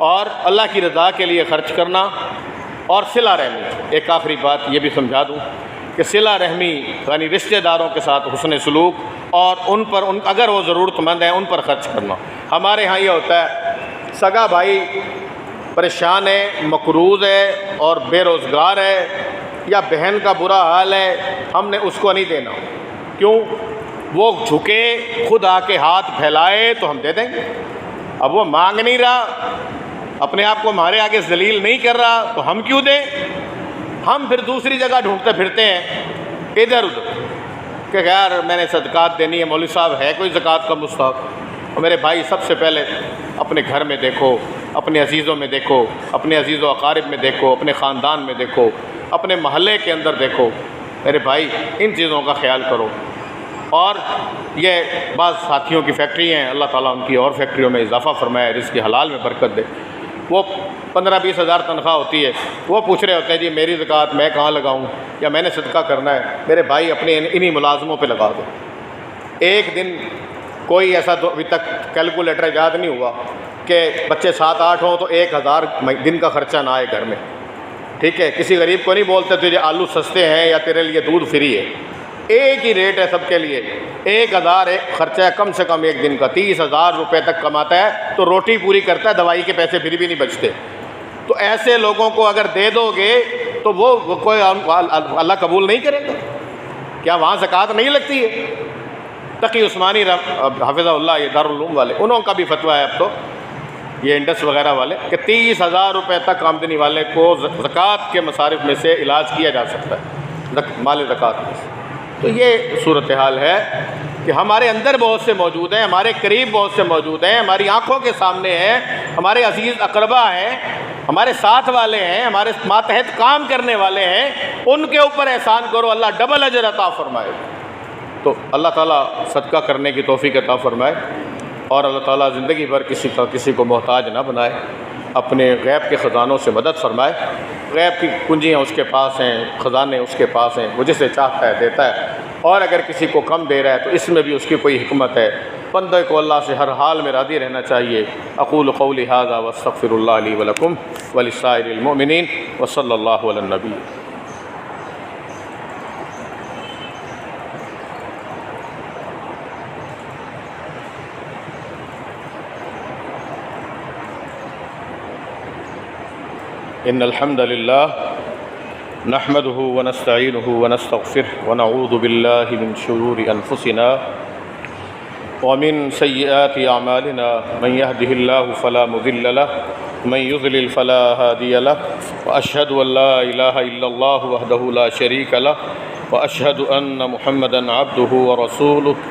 اور اللہ کی رضا کے لیے خرچ کرنا، اور صلہ رحمی۔ ایک آخری بات یہ بھی سمجھا دوں کہ صلہ رحمی یعنی رشتہ داروں کے ساتھ حسن سلوک، اور ان پر اگر وہ ضرورت مند ہیں ان پر خرچ کرنا۔ ہمارے ہاں یہ ہوتا ہے سگا بھائی پریشان ہے، مقروض ہے اور بے روزگار ہے، یا بہن کا برا حال ہے، ہم نے اس کو نہیں دینا۔ کیوں؟ وہ جھکے خود آ کے ہاتھ پھیلائے تو ہم دے دیں گے۔ اب وہ مانگ نہیں رہا، اپنے آپ کو ہمارے آگے ذلیل نہیں کر رہا، تو ہم کیوں دیں؟ ہم پھر دوسری جگہ ڈھونڈتے پھرتے ہیں ادھر ادھر کہ یار میں نے صدقات دینی ہے، مولوی صاحب ہے کوئی زکوٰۃ کا مستحق؟ اور میرے بھائی سب سے پہلے اپنے گھر میں دیکھو، اپنے عزیزوں میں دیکھو، اپنے عزیز و اقارب میں دیکھو، اپنے خاندان میں دیکھو، اپنے محلے کے اندر دیکھو۔ میرے بھائی ان چیزوں کا خیال کرو۔ اور یہ بعض ساتھیوں کی فیکٹری ہیں، اللہ تعالیٰ ان کی اور فیکٹریوں میں اضافہ فرمائے، رزق حلال میں برکت دے۔ وہ 15-20 ہزار تنخواہ ہوتی ہے، وہ پوچھ رہے ہوتے ہیں جی میری زکوٰۃ میں کہاں لگاؤں، یا میں نے صدقہ کرنا ہے۔ میرے بھائی اپنے انہی ملازموں پہ لگا دو۔ ایک دن کوئی ایسا تو ابھی تک کیلکولیٹر یاد نہیں ہوا کہ بچے 7-8 ہوں تو 1000 دن کا خرچہ نہ آئے گھر میں، ٹھیک ہے؟ کسی غریب کو نہیں بولتے تجھے آلو سستے ہیں یا تیرے لیے دودھ فری ہے، ایک ہی ریٹ ہے سب کے لیے۔ 1000 ایک خرچہ ہے کم سے کم ایک دن کا، 30,000 روپے تک کماتا ہے تو روٹی پوری کرتا ہے، دوائی کے پیسے پھر بھی نہیں بچتے۔ تو ایسے لوگوں کو اگر دے دو گے تو وہ کوئی اللہ قبول نہیں کرے گا؟ کیا وہاں زکوٰۃ نہیں لگتی ہے؟ تقی عثمانی حافظہ اللہ، یہ دارالعلوم والے، انہوں کا بھی فتویٰ ہے اب تو، یہ انڈس وغیرہ والے، کہ 30,000 روپے تک آمدنی والے کو زکوٰۃ کے مصارف میں سے علاج کیا جا سکتا ہے، مال زکوٰۃ میں سے۔ تو یہ صورتحال ہے۔ کہ ہمارے اندر بہت سے موجود ہیں، ہمارے قریب بہت سے موجود ہیں، ہماری آنکھوں کے سامنے ہیں، ہمارے عزیز اقربا ہیں، ہمارے ساتھ والے ہیں، ہمارے ماتحت کام کرنے والے ہیں، ان کے اوپر احسان کرو، اللہ ڈبل اجر عطا فرمائے۔ تو اللہ تعالیٰ صدقہ کرنے کی توفیق عطا فرمائے، اور اللہ تعالیٰ زندگی بھر کسی کو محتاج نہ بنائے، اپنے غیب کے خزانوں سے مدد فرمائے۔ غیب کی کنجیاں اس کے پاس ہیں، خزانے اس کے پاس ہیں، وہ جسے چاہتا ہے دیتا ہے، اور اگر کسی کو کم دے رہا ہے تو اس میں بھی اس کی کوئی حکمت ہے۔ بندے کو اللہ سے ہر حال میں راضی رہنا چاہیے۔ اقول قولی ھذا واستغفر اللہ لی ولکم ولسائر المؤمنین وصلی اللہ علی النبی۔ ان الحمد للہ نحمده ونستعینه ونستغفره ونعوذ باللہ من شرور انفسنا ومن سیئات اعمالنا، من يهده الله فلا مضل له ومن يضلل فلا هادي له، واشهد ان لا اله الا الله وحده لا شريك له، واشهد ان محمدا عبده ورسوله۔